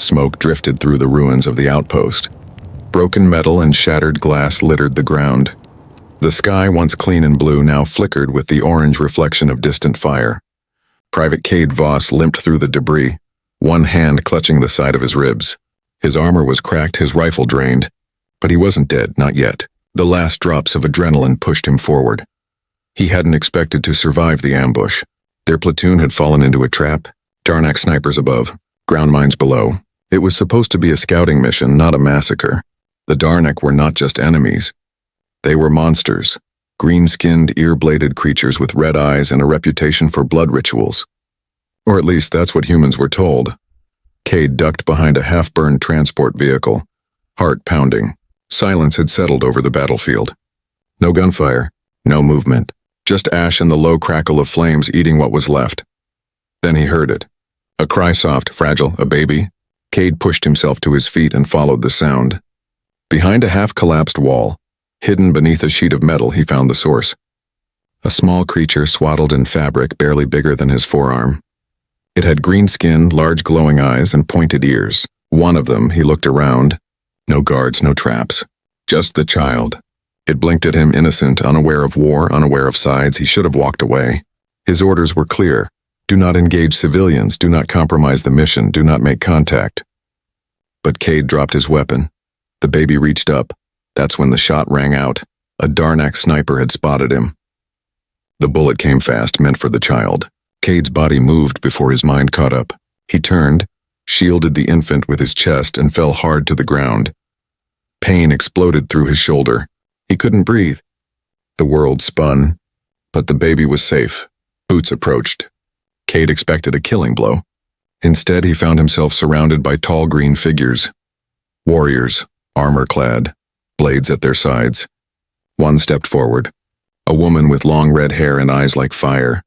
Smoke drifted through the ruins of the outpost. Broken metal and shattered glass littered the ground. The sky, once clean and blue, now flickered with the orange reflection of distant fire. Private Kade Voss limped through the debris, one hand clutching the side of his ribs. His armor was cracked, his rifle drained, but he wasn't dead, not yet. The last drops of adrenaline pushed him forward. He hadn't expected to survive the ambush. Their platoon had fallen into a trap, Darnak snipers above, ground mines below. It was supposed to be a scouting mission, not a massacre. The Darnak were not just enemies. They were monsters, green-skinned, ear-bladed creatures with red eyes and a reputation for blood rituals. Or at least that's what humans were told. Kade ducked behind a half-burned transport vehicle, heart pounding. Silence had settled over the battlefield. No gunfire, no movement, just ash and the low crackle of flames eating what was left. Then he heard it. A cry, soft, fragile, a baby. Kade pushed himself to his feet and followed the sound. Behind a half-collapsed wall, hidden beneath a sheet of metal, he found the source. A small creature swaddled in fabric barely bigger than his forearm. It had green skin, large glowing eyes, and pointed ears. One of them, he looked around. No guards, no traps. Just the child. It blinked at him, innocent, unaware of war, unaware of sides. He should have walked away. His orders were clear. Do not engage civilians, do not compromise the mission, do not make contact. But Kade dropped his weapon. The baby reached up. That's when the shot rang out. A Darnak sniper had spotted him. The bullet came fast, meant for the child. Kade's body moved before his mind caught up. He turned, shielded the infant with his chest, and fell hard to the ground. Pain exploded through his shoulder. He couldn't breathe. The world spun, but the baby was safe. Boots approached. Kade expected a killing blow. Instead, he found himself surrounded by tall green figures. Warriors, armor-clad, blades at their sides. One stepped forward. A woman with long red hair and eyes like fire.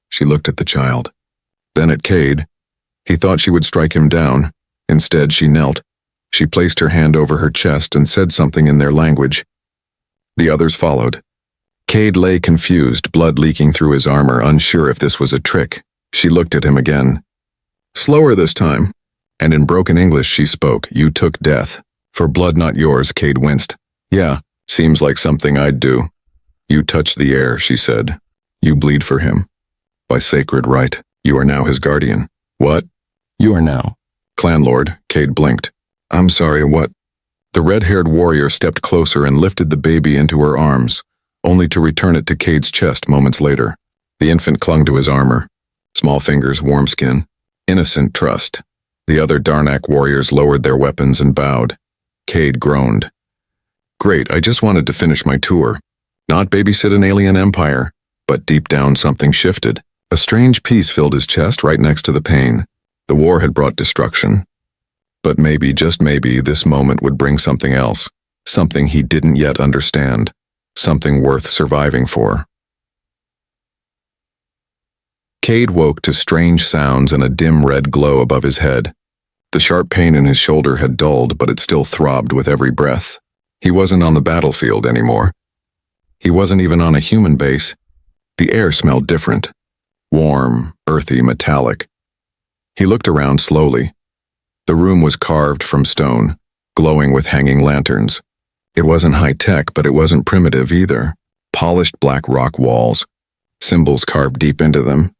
She looked at the child. Then at Kade. He thought she would strike him down. Instead, she knelt. She placed her hand over her chest and said something in their language. The others followed. Kade lay confused, blood leaking through his armor, unsure if this was a trick. She looked at him again. Slower this time. And in broken English she spoke. You took death. For blood not yours, Kade winced. Yeah, seems like something I'd do. You touched the heir, she said. You bleed for him. By sacred right, you are now his guardian. What? You are now. Clanlord, Kade blinked. I'm sorry, what? The red-haired warrior stepped closer and lifted the baby into her arms, only to return it to Kade's chest moments later. The infant clung to his armor. Small fingers, warm skin. Innocent trust. The other Darnak warriors lowered their weapons and bowed. Kade groaned. Great, I just wanted to finish my tour. Not babysit an alien empire. But deep down something shifted. A strange peace filled his chest right next to the pain. The war had brought destruction. But maybe, just maybe, this moment would bring something else. Something he didn't yet understand. Something worth surviving for. Kade woke to strange sounds and a dim red glow above his head. The sharp pain in his shoulder had dulled, but it still throbbed with every breath. He wasn't on the battlefield anymore. He wasn't even on a human base. The air smelled different. Warm, earthy, metallic. He looked around slowly. The room was carved from stone, glowing with hanging lanterns. It wasn't high-tech, but it wasn't primitive either. Polished black rock walls, symbols carved deep into them.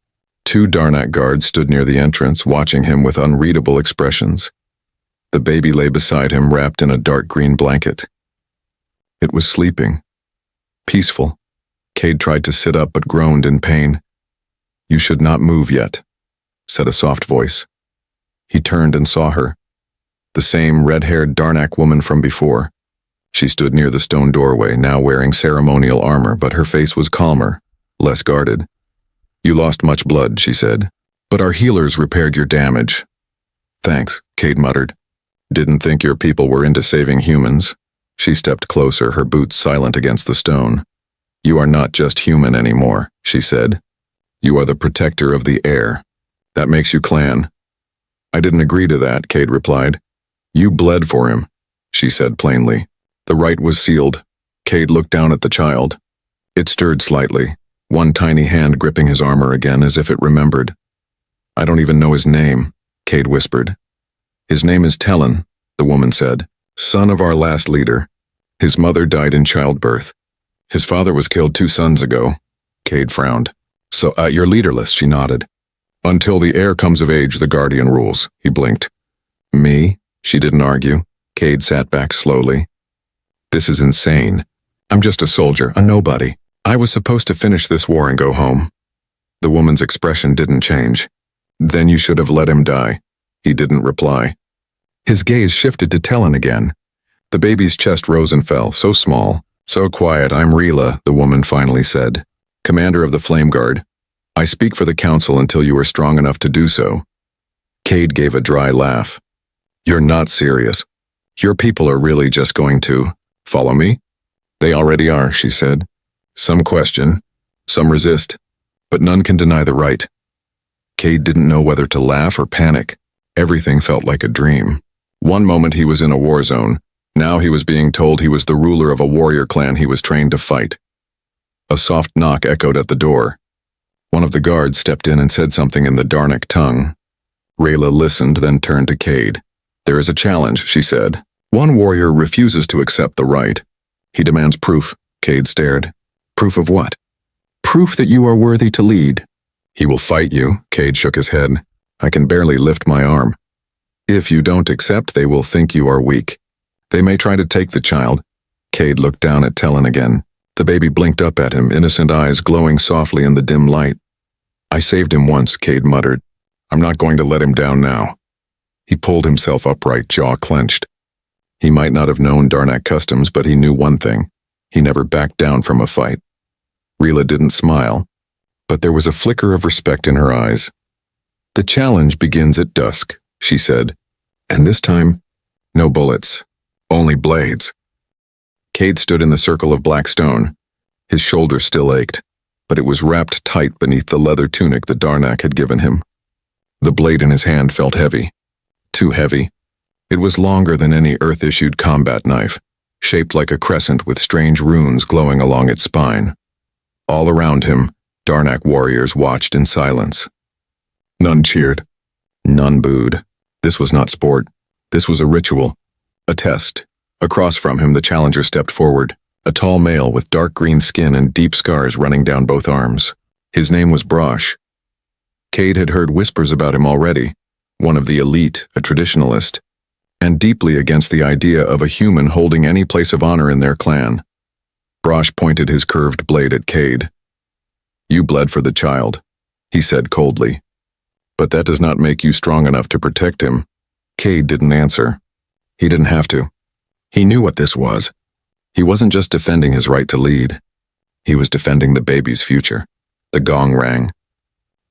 2 Darnak guards stood near the entrance, watching him with unreadable expressions. The baby lay beside him, wrapped in a dark green blanket. It was sleeping. Peaceful. Kade tried to sit up but groaned in pain. You should not move yet, said a soft voice. He turned and saw her. The same red-haired Darnak woman from before. She stood near the stone doorway, now wearing ceremonial armor, but her face was calmer, less guarded. You lost much blood, she said, but our healers repaired your damage. Thanks, Kade muttered. Didn't think your people were into saving humans. She stepped closer, her boots silent against the stone. You are not just human anymore, she said. You are the protector of the heir. That makes you clan. I didn't agree to that, Kade replied. You bled for him, she said plainly. The rite was sealed. Kade looked down at the child. It stirred slightly, one tiny hand gripping his armor again as if it remembered. I don't even know his name, Kade whispered. His name is Tellan, the woman said, son of our last leader. His mother died in childbirth. His father was killed 2 suns ago. Kade frowned. So, you're leaderless, she nodded. Until the heir comes of age, the guardian rules, he blinked. Me? She didn't argue. Kade sat back slowly. This is insane. I'm just a soldier, a nobody. I was supposed to finish this war and go home. The woman's expression didn't change. Then you should have let him die. He didn't reply. His gaze shifted to Tellan again. The baby's chest rose and fell, so small, so quiet. I'm Rila, the woman finally said. Commander of the Flame Guard. I speak for the council until you are strong enough to do so. Kade gave a dry laugh. You're not serious. Your people are really just going to follow me? They already are, she said. Some question, some resist, but none can deny the right. Kade didn't know whether to laugh or panic. Everything felt like a dream. One moment he was in a war zone. Now he was being told he was the ruler of a warrior clan he was trained to fight. A soft knock echoed at the door. One of the guards stepped in and said something in the Darnic tongue. Rayla listened, then turned to Kade. There is a challenge, she said. One warrior refuses to accept the right. He demands proof. Kade stared. Proof of what? Proof that you are worthy to lead. He will fight you, Kade shook his head. I can barely lift my arm. If you don't accept, they will think you are weak. They may try to take the child. Kade looked down at Tellan again. The baby blinked up at him, innocent eyes glowing softly in the dim light. I saved him once, Kade muttered. I'm not going to let him down now. He pulled himself upright, jaw clenched. He might not have known Darnac customs, but he knew one thing. He never backed down from a fight. Rila didn't smile, but there was a flicker of respect in her eyes. The challenge begins at dusk, she said. And this time, no bullets, only blades. Kade stood in the circle of black stone. His shoulder still ached, but it was wrapped tight beneath the leather tunic the Darnac had given him. The blade in his hand felt heavy. Too heavy. It was longer than any Earth-issued combat knife, shaped like a crescent with strange runes glowing along its spine. All around him, Darnac warriors watched in silence. None cheered. None booed. This was not sport. This was a ritual. A test. Across from him, the challenger stepped forward, a tall male with dark green skin and deep scars running down both arms. His name was Brosh. Kade had heard whispers about him already, one of the elite, a traditionalist, and deeply against the idea of a human holding any place of honor in their clan. Brosh pointed his curved blade at Kade. You bled for the child, he said coldly. But that does not make you strong enough to protect him. Kade didn't answer. He didn't have to. He knew what this was. He wasn't just defending his right to lead. He was defending the baby's future. The gong rang.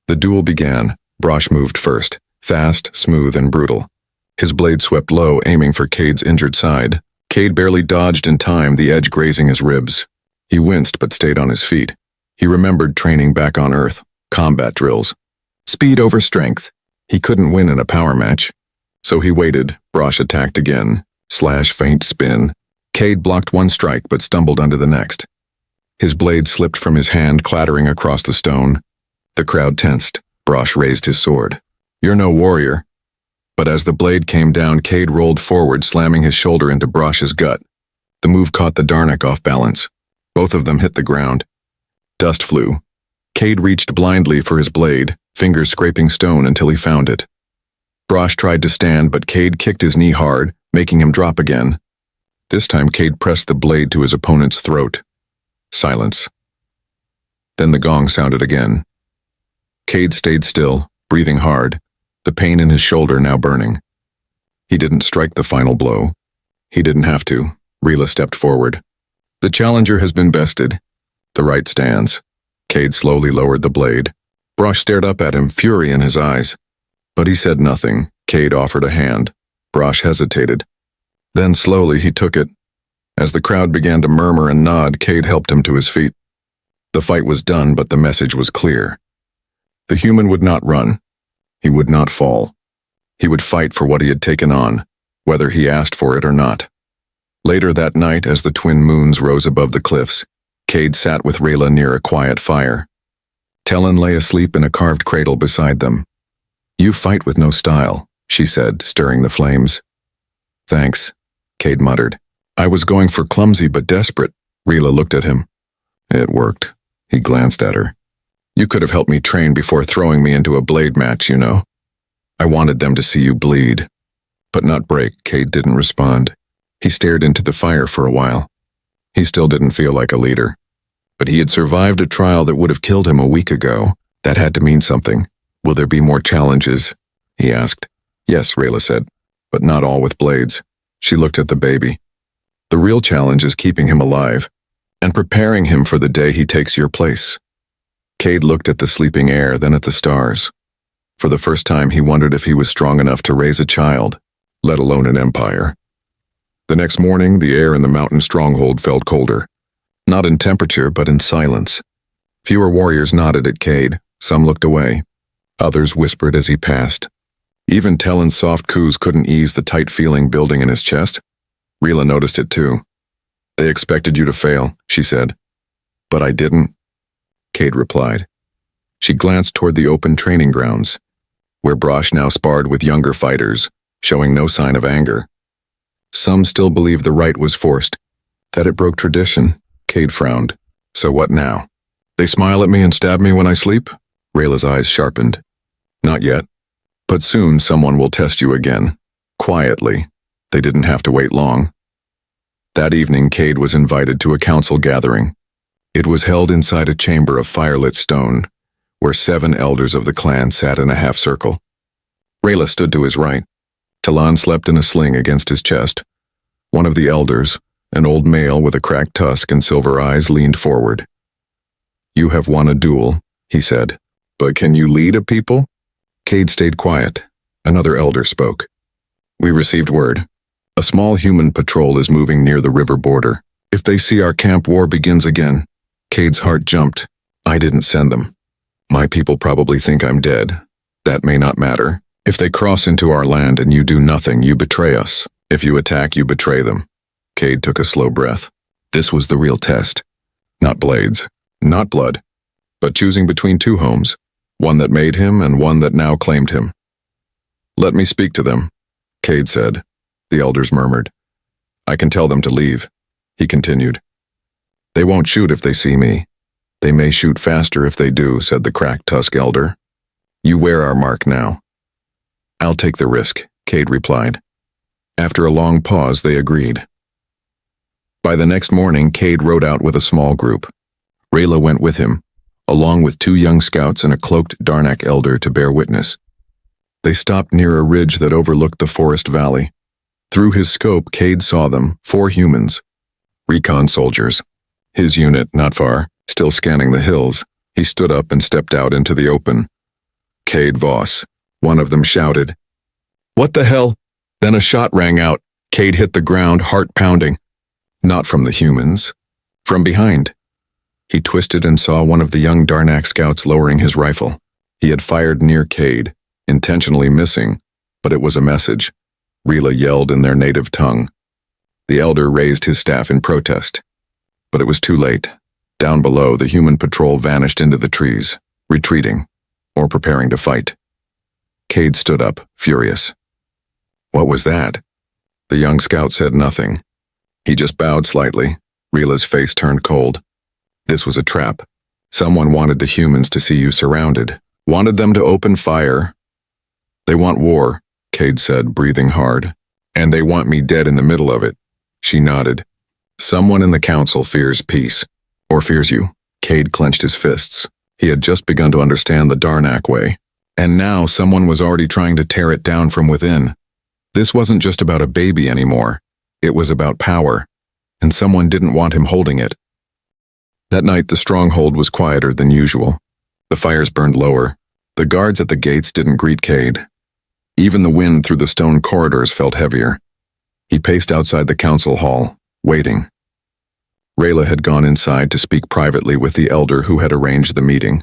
The duel began. Brosh moved first, fast, smooth, and brutal. His blade swept low, aiming for Kade's injured side. Kade barely dodged in time, the edge grazing his ribs. He winced but stayed on his feet. He remembered training back on Earth, combat drills. Speed over strength. He couldn't win in a power match. So he waited. Brosh attacked again. Slash, feint, spin. Kade blocked one strike but stumbled under the next. His blade slipped from his hand, clattering across the stone. The crowd tensed. Brosh raised his sword. You're no warrior. But as the blade came down, Kade rolled forward, slamming his shoulder into Brosh's gut. The move caught the Darnac off balance. Both of them hit the ground. Dust flew. Kade reached blindly for his blade, fingers scraping stone until he found it. Brosh tried to stand, but Kade kicked his knee hard, making him drop again. This time Kade pressed the blade to his opponent's throat. Silence. Then the gong sounded again. Kade stayed still, breathing hard, the pain in his shoulder now burning. He didn't strike the final blow. He didn't have to. Rila stepped forward. The challenger has been bested. The right stands. Kade slowly lowered the blade. Brosh stared up at him, fury in his eyes. But he said nothing. Kade offered a hand. Brosh hesitated. Then slowly he took it. As the crowd began to murmur and nod, Kade helped him to his feet. The fight was done, but the message was clear. The human would not run. He would not fall. He would fight for what he had taken on, whether he asked for it or not. Later that night, as the twin moons rose above the cliffs, Kade sat with Rayla near a quiet fire. Tellan lay asleep in a carved cradle beside them. You fight with no style, she said, stirring the flames. Thanks, Kade muttered. I was going for clumsy but desperate. Rila looked at him. It worked. He glanced at her. You could have helped me train before throwing me into a blade match, you know. I wanted them to see you bleed. But not break. Kade didn't respond. He stared into the fire for a while. He still didn't feel like a leader. But he had survived a trial that would have killed him a week ago. That had to mean something. Will there be more challenges? He asked. Yes, Rayla said, but not all with blades. She looked at the baby. The real challenge is keeping him alive and preparing him for the day he takes your place. Kade looked at the sleeping heir, then at the stars. For the first time, he wondered if he was strong enough to raise a child, let alone an empire. The next morning, the air in the mountain stronghold felt colder. Not in temperature, but in silence. Fewer warriors nodded at Kade. Some looked away. Others whispered as he passed. Even Talon's soft coos couldn't ease the tight feeling building in his chest. Rila noticed it too. They expected you to fail, she said. But I didn't, Kade replied. She glanced toward the open training grounds, where Brosh now sparred with younger fighters, showing no sign of anger. Some still believed the rite was forced, that it broke tradition. Kade frowned. So what now? They smile at me and stab me when I sleep? Rayla's eyes sharpened. Not yet. But soon someone will test you again. Quietly. They didn't have to wait long. That evening, Kade was invited to a council gathering. It was held inside a chamber of firelit stone, where 7 elders of the clan sat in a half-circle. Rayla stood to his right. Talon slept in a sling against his chest. One of the elders, an old male with a cracked tusk and silver eyes, leaned forward. You have won a duel, he said. But can you lead a people? Kade stayed quiet. Another elder spoke. We received word. A small human patrol is moving near the river border. If they see our camp, war begins again. Kade's heart jumped. I didn't send them. My people probably think I'm dead. That may not matter. If they cross into our land and you do nothing, you betray us. If you attack, you betray them. Kade took a slow breath. This was the real test. Not blades, not blood, but choosing between 2 homes, one that made him and one that now claimed him. Let me speak to them, Kade said. The elders murmured. I can tell them to leave, he continued. They won't shoot if they see me. They may shoot faster if they do, said the cracked tusk elder. You wear our mark now. I'll take the risk, Kade replied. After a long pause, they agreed. By the next morning, Kade rode out with a small group. Rayla went with him, along with 2 young scouts and a cloaked Darnak elder to bear witness. They stopped near a ridge that overlooked the forest valley. Through his scope, Kade saw them, 4 humans. Recon soldiers. His unit, not far, still scanning the hills. He stood up and stepped out into the open. Kade Voss, one of them shouted. What the hell? Then a shot rang out. Kade hit the ground, heart pounding. Not from the humans. From behind. He twisted and saw one of the young Darnak scouts lowering his rifle. He had fired near Kade, intentionally missing, but it was a message. Rila yelled in their native tongue. The elder raised his staff in protest. But it was too late. Down below, the human patrol vanished into the trees, retreating, or preparing to fight. Kade stood up, furious. What was that? The young scout said nothing. He just bowed slightly. Rila's face turned cold. This was a trap. Someone wanted the humans to see you surrounded, wanted them to open fire. They want war, Kade said, breathing hard. And they want me dead in the middle of it. She nodded. Someone in the council fears peace. Or fears you. Kade clenched his fists. He had just begun to understand the Darnak way. And now someone was already trying to tear it down from within. This wasn't just about a baby anymore. It was about power. And someone didn't want him holding it. That night, the stronghold was quieter than usual. The fires burned lower. The guards at the gates didn't greet Kade. Even the wind through the stone corridors felt heavier. He paced outside the council hall, waiting. Rayla had gone inside to speak privately with the elder who had arranged the meeting.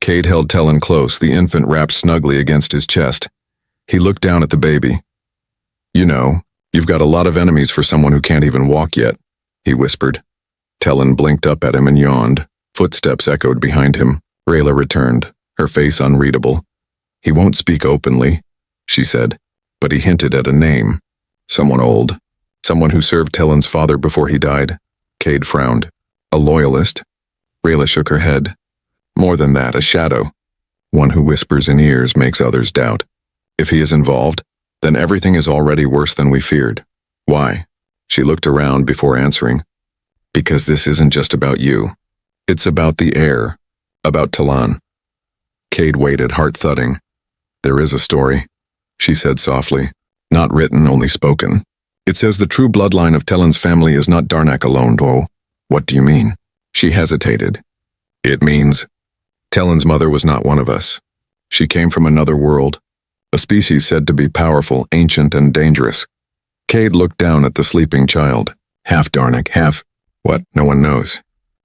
Kade held Talon close, the infant wrapped snugly against his chest. He looked down at the baby. You know, you've got a lot of enemies for someone who can't even walk yet, he whispered. Talon blinked up at him and yawned. Footsteps echoed behind him. Rayla returned, her face unreadable. He won't speak openly, she said. but he hinted at a name. Someone old. Someone who served Talon's father before he died. Kade frowned. A loyalist? Rayla shook her head. More than that, a shadow. One who whispers in ears makes others doubt. If he is involved, then everything is already worse than we feared. Why? She looked around before answering. Because this isn't just about you. It's about the heir. About Talon. Kade waited, heart thudding. There is a story, she said softly. Not written, only spoken. It says the true bloodline of Talon's family is not Darnak alone, though. What do you mean? She hesitated. It means Talon's mother was not one of us. She came from another world, a species said to be powerful, ancient, and dangerous. Kade looked down at the sleeping child. Half Darnak, half... What? No one knows.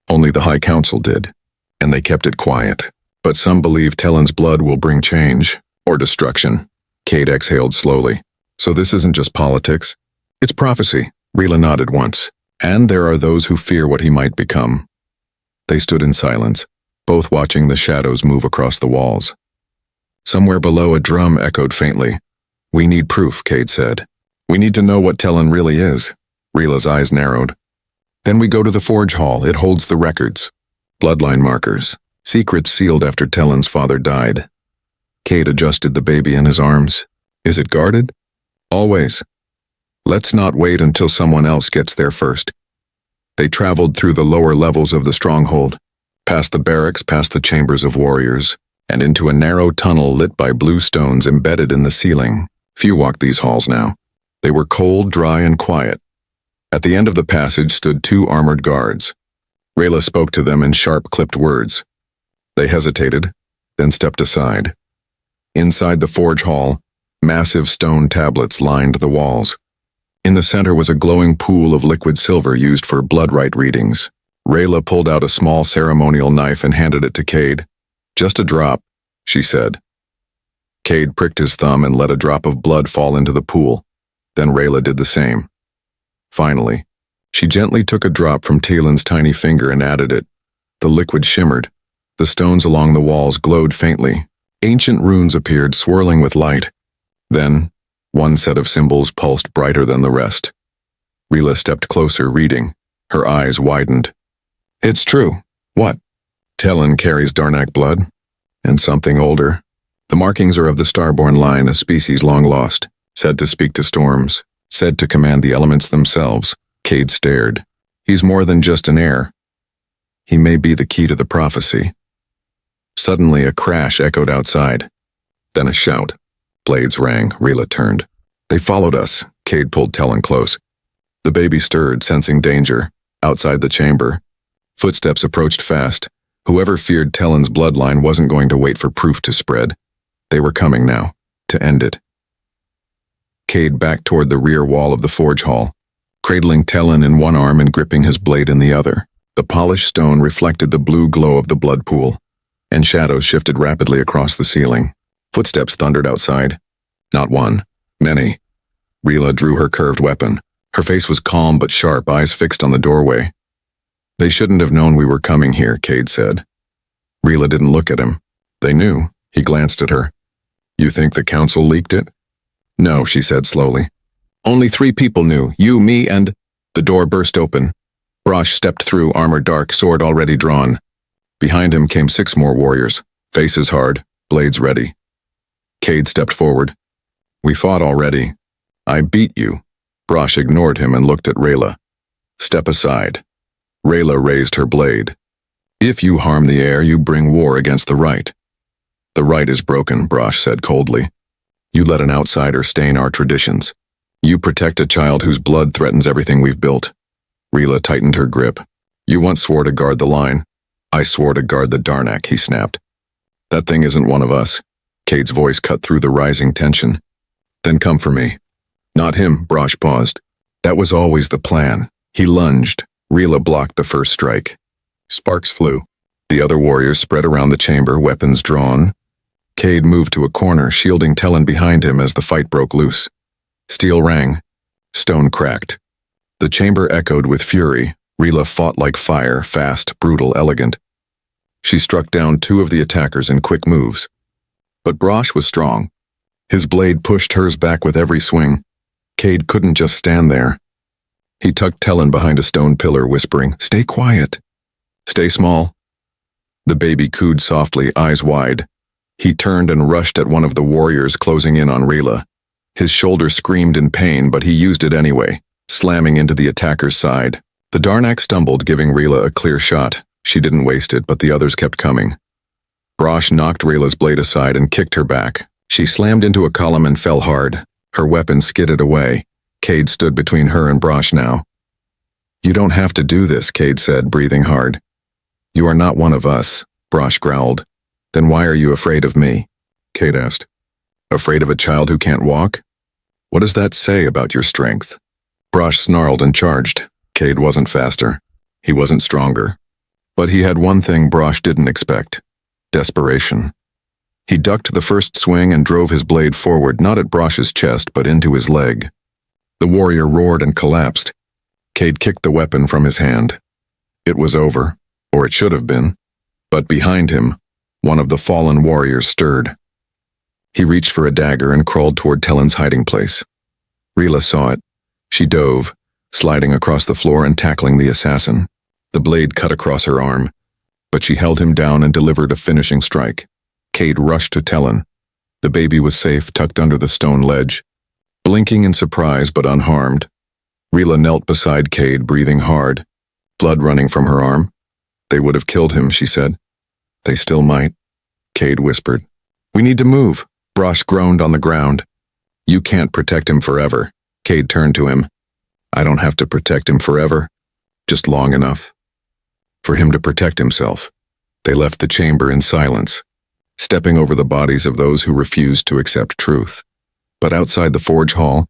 Only the High Council did, and they kept it quiet. But some believe Talon's blood will bring change, or destruction. Kade exhaled slowly. So this isn't just politics. It's prophecy. Rayla nodded once. And there are those who fear what he might become. They stood in silence, both watching the shadows move across the walls. Somewhere below, a drum echoed faintly. We need proof, Kade said. We need to know what Talon really is. Rayla's eyes narrowed. Then we go to the forge hall. It holds the records. Bloodline markers. Secrets sealed after Talon's father died. Kade adjusted the baby in his arms. Is it guarded? Always. Let's not wait until someone else gets there first. They traveled through the lower levels of the stronghold, past the barracks, past the chambers of warriors, and into a narrow tunnel lit by blue stones embedded in the ceiling. Few walked these halls now. They were cold, dry, and quiet. At the end of the passage stood 2 armored guards. Rayla spoke to them in sharp, clipped words. They hesitated, then stepped aside. Inside the forge hall, massive stone tablets lined the walls. In the center was a glowing pool of liquid silver used for blood rite readings. Rayla pulled out a small ceremonial knife and handed it to Kade. Just a drop, she said. Kade pricked his thumb and let a drop of blood fall into the pool. Then Rayla did the same. Finally, she gently took a drop from Talon's tiny finger and added it. The liquid shimmered. The stones along the walls glowed faintly. Ancient runes appeared, swirling with light. Then, one set of symbols pulsed brighter than the rest. Rayla stepped closer, reading. Her eyes widened. It's true. What? Talon carries Darnak blood. And something older. The markings are of the Starborn line, a species long lost, said to speak to storms, said to command the elements themselves. Kade stared. He's more than just an heir. He may be the key to the prophecy. Suddenly a crash echoed outside. Then a shout. Blades rang. Rayla turned. They followed us. Kade pulled Talon close. The baby stirred, sensing danger. Outside the chamber, footsteps approached fast. Whoever feared Talon's bloodline wasn't going to wait for proof to spread. They were coming now, to end it. Kade backed toward the rear wall of the forge hall, cradling Talon in one arm and gripping his blade in the other. The polished stone reflected the blue glow of the blood pool, and shadows shifted rapidly across the ceiling. Footsteps thundered outside. Not one, many. Rayla drew her curved weapon. Her face was calm but sharp, eyes fixed on the doorway. They shouldn't have known we were coming here, Kade said. Rayla didn't look at him. They knew. He glanced at her. You think the council leaked it? No, she said slowly. Only 3 people knew, you, me, and... The door burst open. Brosh stepped through, armor dark, sword already drawn. Behind him came 6 more warriors, faces hard, blades ready. Kade stepped forward. We fought already. I beat you. Brosh ignored him and looked at Rayla. Step aside. Rayla raised her blade. If you harm the heir, you bring war against the rite. The rite is broken, Brosh said coldly. You let an outsider stain our traditions. You protect a child whose blood threatens everything we've built. Rayla tightened her grip. You once swore to guard the line. I swore to guard the Darnak, he snapped. That thing isn't one of us. Kade's voice cut through the rising tension. Then come for me. Not him, Brosh paused. That was always the plan. He lunged. Rayla blocked the first strike. Sparks flew. The other warriors spread around the chamber, weapons drawn. Kade moved to a corner, shielding Talon behind him as the fight broke loose. Steel rang. Stone cracked. The chamber echoed with fury. Rayla fought like fire, fast, brutal, elegant. She struck down 2 of the attackers in quick moves. But Brosh was strong. His blade pushed hers back with every swing. Kade couldn't just stand there. He tucked Tellen behind a stone pillar, whispering, "Stay quiet. Stay small." The baby cooed softly, eyes wide. He turned and rushed at one of the warriors closing in on Rila. His shoulder screamed in pain, but he used it anyway, slamming into the attacker's side. The Darnak stumbled, giving Rila a clear shot. She didn't waste it, but the others kept coming. Brosh knocked Rila's blade aside and kicked her back. She slammed into a column and fell hard. Her weapon skidded away. Kade stood between her and Brosh now. "You don't have to do this," Kade said, breathing hard. "You are not one of us," Brosh growled. "Then why are you afraid of me?" Kade asked. "Afraid of a child who can't walk? What does that say about your strength?" Brosh snarled and charged. Kade wasn't faster. He wasn't stronger. But he had one thing Brosh didn't expect: desperation. He ducked the first swing and drove his blade forward, not at Brosh's chest, but into his leg. The warrior roared and collapsed. Kade kicked the weapon from his hand. It was over, or it should have been. But behind him, one of the fallen warriors stirred. He reached for a dagger and crawled toward Tellen's hiding place. Rila saw it. She dove, sliding across the floor and tackling the assassin. The blade cut across her arm, but she held him down and delivered a finishing strike. Kade rushed to Tellen. The baby was safe, tucked under the stone ledge, blinking in surprise but unharmed. Rila knelt beside Kade, breathing hard, blood running from her arm. "They would have killed him," she said. "They still might," Kade whispered. "We need to move," Brosh groaned on the ground. "You can't protect him forever." Kade turned to him. "I don't have to protect him forever, just long enough for him to protect himself." They left the chamber in silence, stepping over the bodies of those who refused to accept truth. But outside the forge hall,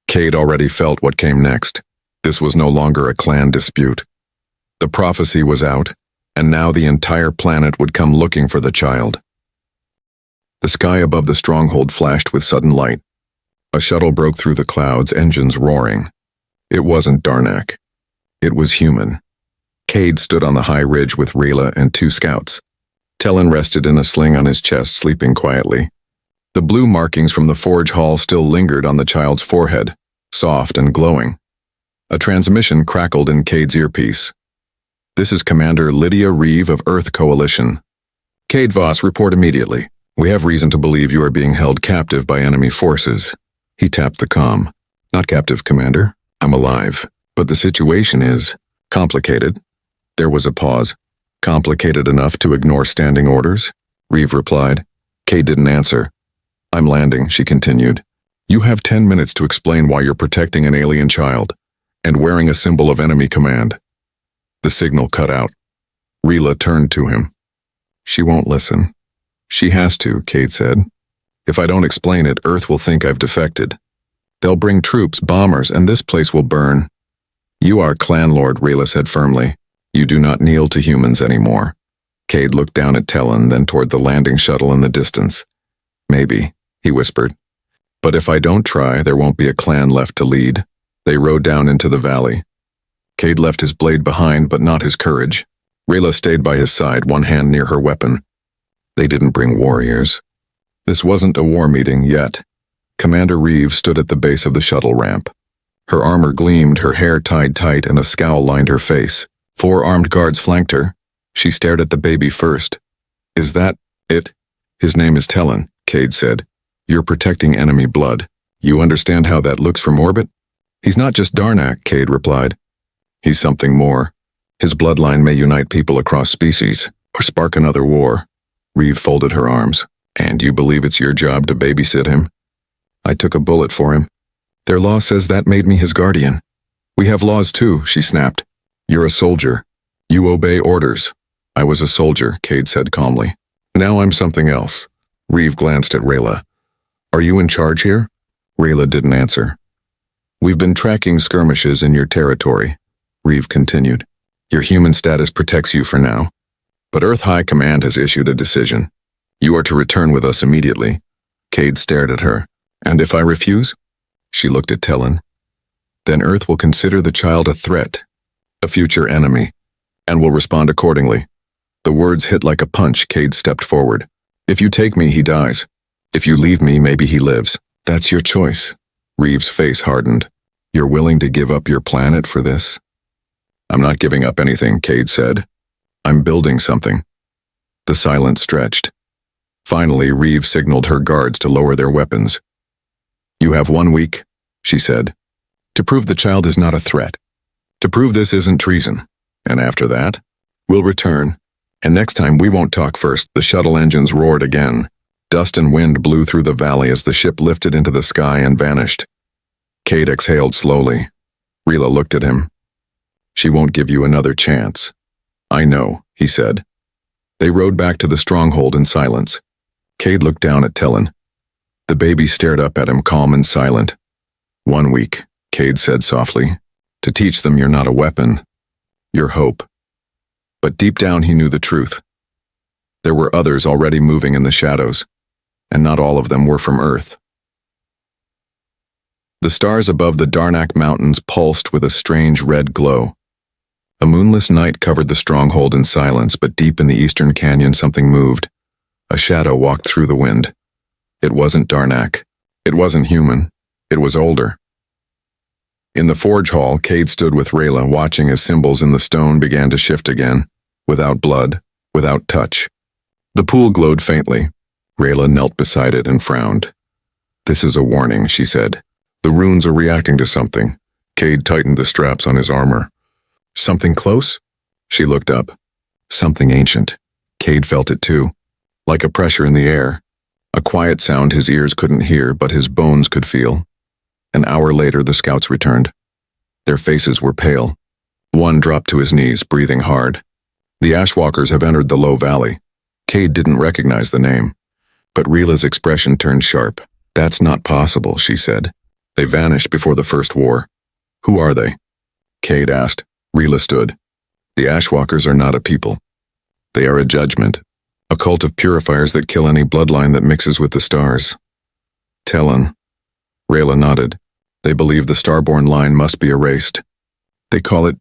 Kade already felt what came next. This was no longer a clan dispute. The prophecy was out, and now the entire planet would come looking for the child. The sky above the stronghold flashed with sudden light. A shuttle broke through the clouds, engines roaring. It wasn't Darnak. It was human. Kade stood on the high ridge with Rila and 2 scouts. Tellen rested in a sling on his chest, sleeping quietly. The blue markings from the forge hall still lingered on the child's forehead, soft and glowing. A transmission crackled in Kade's earpiece. "This is Commander Lydia Reeve of Earth Coalition. Kade Voss, report immediately. We have reason to believe you are being held captive by enemy forces." He tapped the comm. "Not captive, Commander. I'm alive. But the situation is complicated." There was a pause. "Complicated enough to ignore standing orders?" Reeve replied. Kade didn't answer. "I'm landing," she continued. "You have 10 minutes to explain why you're protecting an alien child and wearing a symbol of enemy command." The signal cut out. Rila turned to him. "She won't listen." "She has to," Kade said. "If I don't explain it, Earth will think I've defected. They'll bring troops, bombers, and this place will burn." "You are clan lord," Rila said firmly. "You do not kneel to humans anymore." Kade looked down at Tellen, then toward the landing shuttle in the distance. "Maybe," he whispered. "But if I don't try, there won't be a clan left to lead." They rode down into the valley. Kade left his blade behind, but not his courage. Rila stayed by his side, one hand near her weapon. They didn't bring warriors. This wasn't a war meeting yet. Commander Reeve stood at the base of the shuttle ramp. Her armor gleamed, her hair tied tight, and a scowl lined her face. 4 armed guards flanked her. She stared at the baby first. "Is that it?" "His name is Tellen," Kade said. "You're protecting enemy blood. You understand how that looks from orbit?" "He's not just Darnak," Kade replied. "He's something more. His bloodline may unite people across species, or spark another war." Reeve folded her arms. "And you believe it's your job to babysit him?" "I took a bullet for him. Their law says that made me his guardian." "We have laws too," she snapped. "You're a soldier. You obey orders." "I was a soldier," Kade said calmly. "Now I'm something else." Reeve glanced at Rila. "Are you in charge here?" Rila didn't answer. "We've been tracking skirmishes in your territory," Reeve continued. "Your human status protects you for now. But Earth High Command has issued a decision. You are to return with us immediately." Kade stared at her. "And if I refuse?" She looked at Tellen. "Then Earth will consider the child a threat, a future enemy, and will respond accordingly." The words hit like a punch. Kade stepped forward. "If you take me, he dies. If you leave me, maybe he lives. That's your choice. Reeves' face hardened. You're willing to give up your planet for this? I'm not giving up anything, Kade said. I'm building something. The silence stretched. Finally, Reeves signaled her guards to lower their weapons. You have 1 week, she said, to prove the child is not a threat. To prove this isn't treason. And after that, we'll return. And next time we won't talk first. The shuttle engines roared again. Dust and wind blew through the valley as the ship lifted into the sky and vanished. Kade exhaled slowly. Rila looked at him. She won't give you another chance. I know, he said. They rode back to the stronghold in silence. Kade looked down at Tellen. The baby stared up at him, calm and silent. 1 week, Kade said softly. To teach them you're not a weapon. You're hope. But deep down he knew the truth. There were others already moving in the shadows, and not all of them were from Earth. The stars above the Darnak Mountains pulsed with a strange red glow. A moonless night covered the stronghold in silence, but deep in the eastern canyon something moved. A shadow walked through the wind. It wasn't Darnak. It wasn't human. It was older. In the forge hall, Kade stood with Rayla, watching as symbols in the stone began to shift again, without blood, without touch. The pool glowed faintly. Rayla knelt beside it and frowned. This is a warning, she said. The runes are reacting to something. Kade tightened the straps on his armor. Something close? She looked up. Something ancient. Kade felt it too. Like a pressure in the air. A quiet sound his ears couldn't hear, but his bones could feel. An hour later, the scouts returned. Their faces were pale. One dropped to his knees, breathing hard. The Ashwalkers have entered the low valley. Kade didn't recognize the name. But Rila's expression turned sharp. That's not possible, she said. They vanished before the first war. Who are they? Kade asked. Rila stood. The Ashwalkers are not a people. They are a judgment. A cult of purifiers that kill any bloodline that mixes with the stars. Tellen. Rayla nodded. They believe the starborn line must be erased. They call it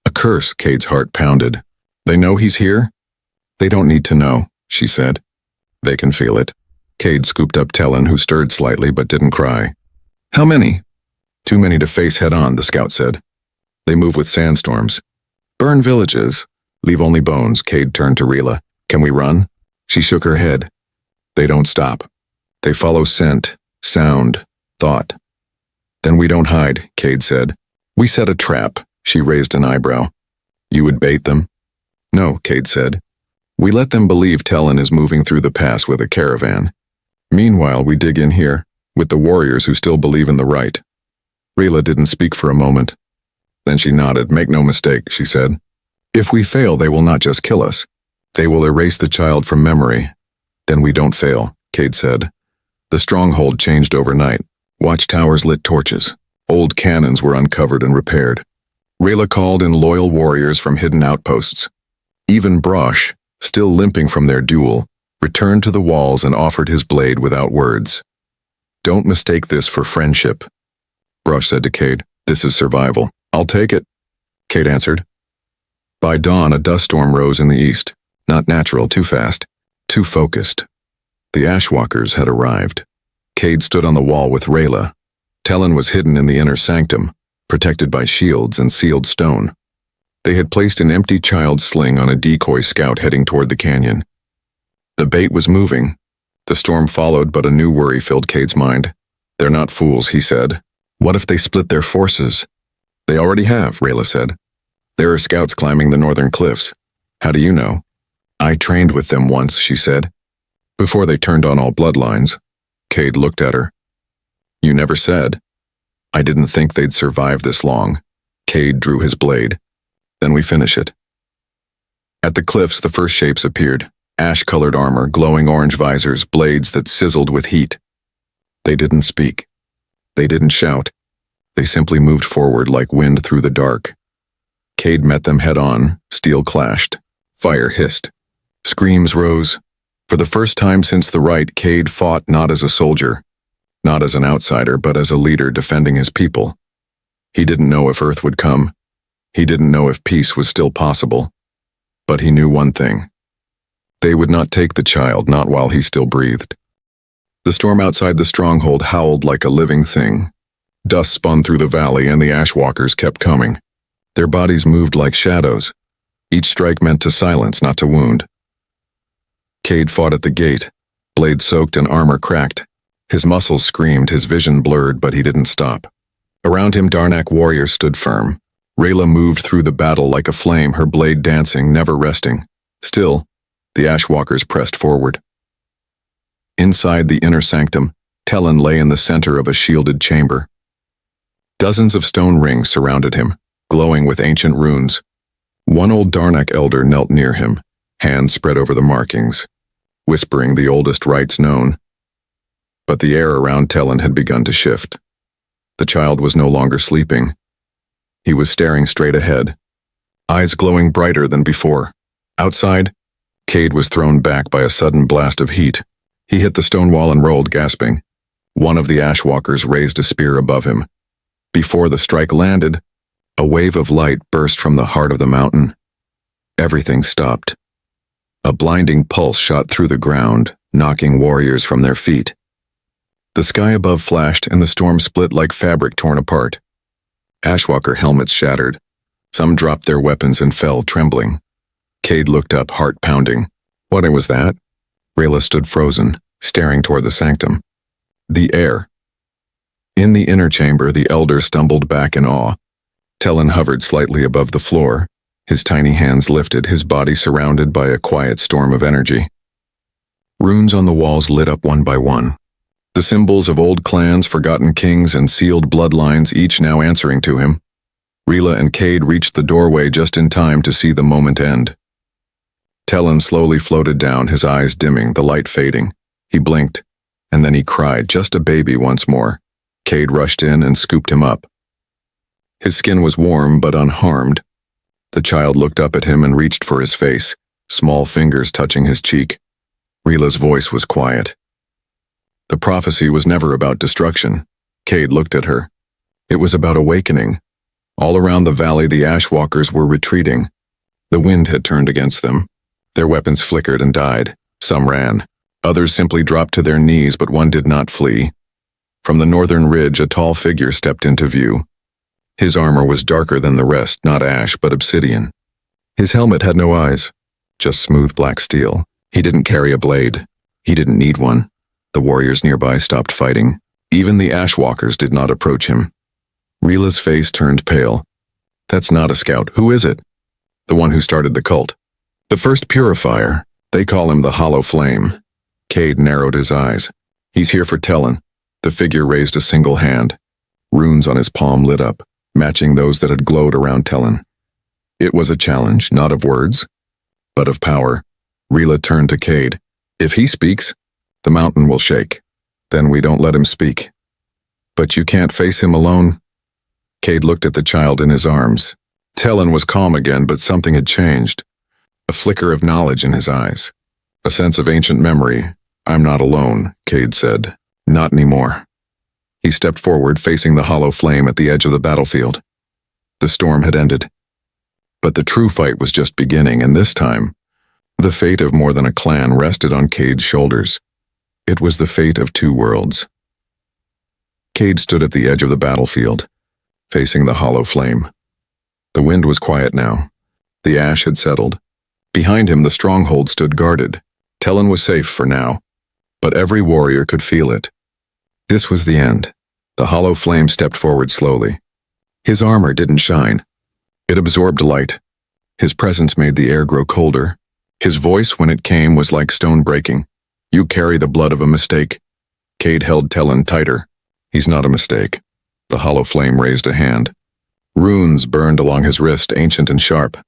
a curse, Kade's heart pounded. They know he's here? They don't need to know, she said. They can feel it. Kade scooped up Tellen, who stirred slightly but didn't cry. How many? Too many to face head-on, the scout said. They move with sandstorms. Burn villages. Leave only bones, Kade turned to Rila. Can we run? She shook her head. They don't stop. They follow scent, sound, thought. Then we don't hide, Kade said. We set a trap. She raised an eyebrow. You would bait them? No, Kade said. We let them believe Tellen is moving through the pass with a caravan. Meanwhile, we dig in here, with the warriors who still believe in the rite. Rila didn't speak for a moment. Then she nodded. Make no mistake, she said. If we fail, they will not just kill us. They will erase the child from memory. Then we don't fail, Kade said. The stronghold changed overnight. Watchtowers lit torches. Old cannons were uncovered and repaired. Rayla called in loyal warriors from hidden outposts. Even Brosh, still limping from their duel, returned to the walls and offered his blade without words. Don't mistake this for friendship, Brosh said to Kade. This is survival. I'll take it, Kade answered. By dawn, a dust storm rose in the east. Not natural, too fast, too focused. The Ashwalkers had arrived. Kade stood on the wall with Rayla. Tellen was hidden in the inner sanctum, protected by shields and sealed stone. They had placed an empty child's sling on a decoy scout heading toward the canyon. The bait was moving. The storm followed, but a new worry filled Kade's mind. They're not fools, he said. What if they split their forces? They already have, Rayla said. There are scouts climbing the northern cliffs. How do you know? I trained with them once, she said. Before they turned on all bloodlines. Kade looked at her. You never said. I didn't think they'd survive this long. Kade drew his blade. Then we finish it. At the cliffs, the first shapes appeared. Ash-colored armor, glowing orange visors, blades that sizzled with heat. They didn't speak. They didn't shout. They simply moved forward like wind through the dark. Kade met them head-on. Steel clashed. Fire hissed. Screams rose. For the first time since the rite, Kade fought not as a soldier, not as an outsider, but as a leader defending his people. He didn't know if Earth would come. He didn't know if peace was still possible. But he knew one thing. They would not take the child, not while he still breathed. The storm outside the stronghold howled like a living thing. Dust spun through the valley and the ashwalkers kept coming. Their bodies moved like shadows. Each strike meant to silence, not to wound. Kade fought at the gate, blade soaked and armor cracked. His muscles screamed, his vision blurred, but he didn't stop. Around him, Darnak warriors stood firm. Rayla moved through the battle like a flame, her blade dancing, never resting. Still, the ashwalkers pressed forward. Inside the inner sanctum, Tellen lay in the center of a shielded chamber. Dozens of stone rings surrounded him, glowing with ancient runes. One old Darnak elder knelt near him, hands spread over the markings, whispering the oldest rites known. But the air around Tellen had begun to shift. The child was no longer sleeping. He was staring straight ahead, eyes glowing brighter than before. Outside, Kade was thrown back by a sudden blast of heat. He hit the stone wall and rolled, gasping. One of the ashwalkers raised a spear above him. Before the strike landed, a wave of light burst from the heart of the mountain. Everything stopped. A blinding pulse shot through the ground, knocking warriors from their feet. The sky above flashed and the storm split like fabric torn apart. Ashwalker helmets shattered. Some dropped their weapons and fell, trembling. Kade looked up, heart pounding. What was that? Rayla stood frozen, staring toward the sanctum. The heir. In the inner chamber, the elder stumbled back in awe. Tellen hovered slightly above the floor, his tiny hands lifted, his body surrounded by a quiet storm of energy. Runes on the walls lit up one by one. The symbols of old clans, forgotten kings, and sealed bloodlines, each now answering to him. Rayla and Kade reached the doorway just in time to see the moment end. Tellen slowly floated down, his eyes dimming, the light fading. He blinked, and then he cried, just a baby once more. Kade rushed in and scooped him up. His skin was warm but unharmed. The child looked up at him and reached for his face, small fingers touching his cheek. Rayla's voice was quiet. The prophecy was never about destruction. Kade looked at her. It was about awakening. All around the valley, the ashwalkers were retreating. The wind had turned against them. Their weapons flickered and died. Some ran. Others simply dropped to their knees, but one did not flee. From the northern ridge, a tall figure stepped into view. His armor was darker than the rest, not ash, but obsidian. His helmet had no eyes, just smooth black steel. He didn't carry a blade. He didn't need one. The warriors nearby stopped fighting. Even the ashwalkers did not approach him. Rayla's face turned pale. That's not a scout. Who is it? The one who started the cult. The first purifier. They call him the Hollow Flame. Kade narrowed his eyes. He's here for Tellen. The figure raised a single hand. Runes on his palm lit up, matching those that had glowed around Tellen. It was a challenge, not of words, but of power. Rayla turned to Kade. If he speaks, the mountain will shake. Then we don't let him speak. But you can't face him alone. Kade looked at the child in his arms. Tellen was calm again, but something had changed. A flicker of knowledge in his eyes. A sense of ancient memory. I'm not alone, Kade said. Not anymore. He stepped forward, facing the hollow flame at the edge of the battlefield. The storm had ended. But the true fight was just beginning, and this time, the fate of more than a clan rested on Kade's shoulders. It was the fate of two worlds. Kade stood at the edge of the battlefield, facing the hollow flame. The wind was quiet now. The ash had settled. Behind him, the stronghold stood guarded. Tellen was safe for now, but every warrior could feel it. This was the end. The hollow flame stepped forward slowly. His armor didn't shine. It absorbed light. His presence made the air grow colder. His voice, when it came, was like stone breaking. You carry the blood of a mistake. Kade held Tellen tighter. He's not a mistake. The hollow flame raised a hand. Runes burned along his wrist, ancient and sharp.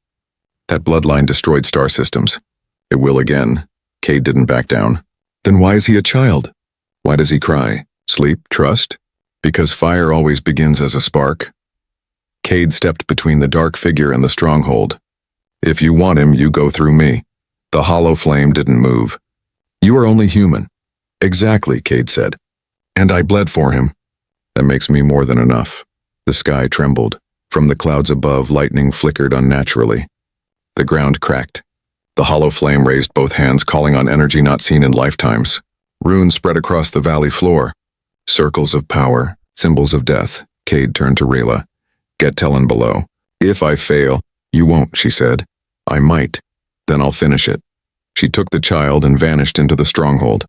That bloodline destroyed star systems. It will again. Kade didn't back down. Then why is he a child? Why does he cry? Sleep? Trust? Because fire always begins as a spark. Kade stepped between the dark figure and the stronghold. If you want him, you go through me. The hollow flame didn't move. You are only human. Exactly, Kade said. And I bled for him. That makes me more than enough. The sky trembled. From the clouds above, lightning flickered unnaturally. The ground cracked. The hollow flame raised both hands, calling on energy not seen in lifetimes. Runes spread across the valley floor. Circles of power, symbols of death. Kade turned to Rila. Get Talon below. If I fail, you won't, she said. I might. Then I'll finish it. She took the child and vanished into the stronghold.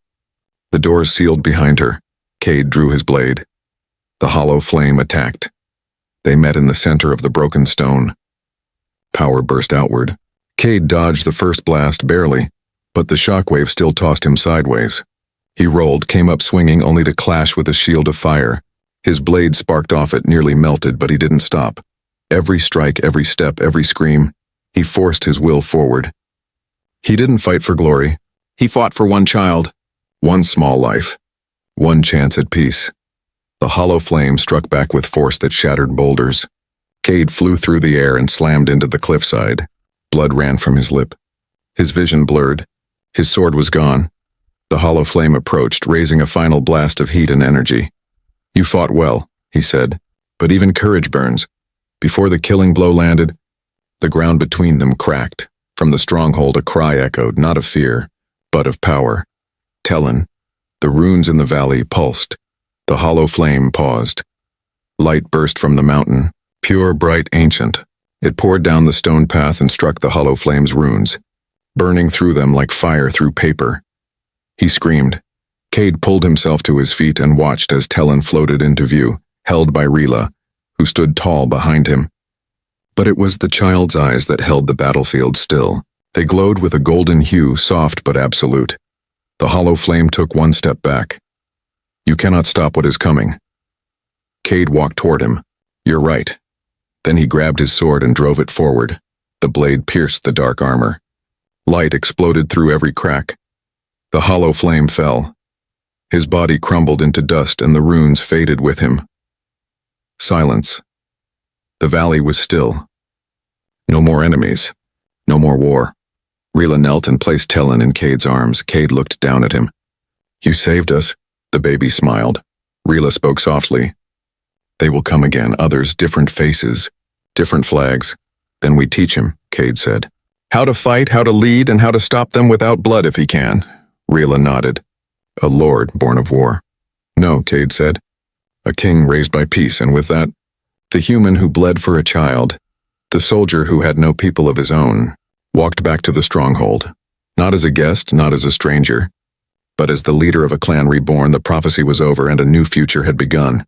The doors sealed behind her. Kade drew his blade. The hollow flame attacked. They met in the center of the broken stone. Power burst outward. Kade dodged the first blast barely, but the shockwave still tossed him sideways. He rolled, came up swinging only to clash with a shield of fire. His blade sparked off it, nearly melted, but he didn't stop. Every strike, every step, every scream, he forced his will forward. He didn't fight for glory. He fought for one child, one small life, one chance at peace. The hollow flame struck back with force that shattered boulders. Kade flew through the air and slammed into the cliffside. Blood ran from his lip. His vision blurred. His sword was gone. The hollow flame approached, raising a final blast of heat and energy. You fought well, he said, but even courage burns. Before the killing blow landed, the ground between them cracked. From the stronghold a cry echoed, not of fear, but of power. Talon. The runes in the valley pulsed. The hollow flame paused. Light burst from the mountain, pure, bright, ancient. It poured down the stone path and struck the hollow flame's runes, burning through them like fire through paper. He screamed. Kade pulled himself to his feet and watched as Talon floated into view, held by Rila, who stood tall behind him. But it was the child's eyes that held the battlefield still. They glowed with a golden hue, soft but absolute. The hollow flame took one step back. You cannot stop what is coming. Kade walked toward him. You're right. Then he grabbed his sword and drove it forward. The blade pierced the dark armor. Light exploded through every crack. The hollow flame fell. His body crumbled into dust and the runes faded with him. Silence. The valley was still. No more enemies. No more war. Rila knelt and placed Talon in Kade's arms. Kade looked down at him. You saved us, the baby smiled. Rila spoke softly. They will come again, others, different faces, different flags. Then we teach him, Kade said. How to fight, how to lead, and how to stop them without blood if he can. Rila nodded. A lord born of war. No, Kade said. A king raised by peace, and with that, the human who bled for a child, the soldier who had no people of his own, walked back to the stronghold. Not as a guest, not as a stranger, but as the leader of a clan reborn. The prophecy was over and a new future had begun.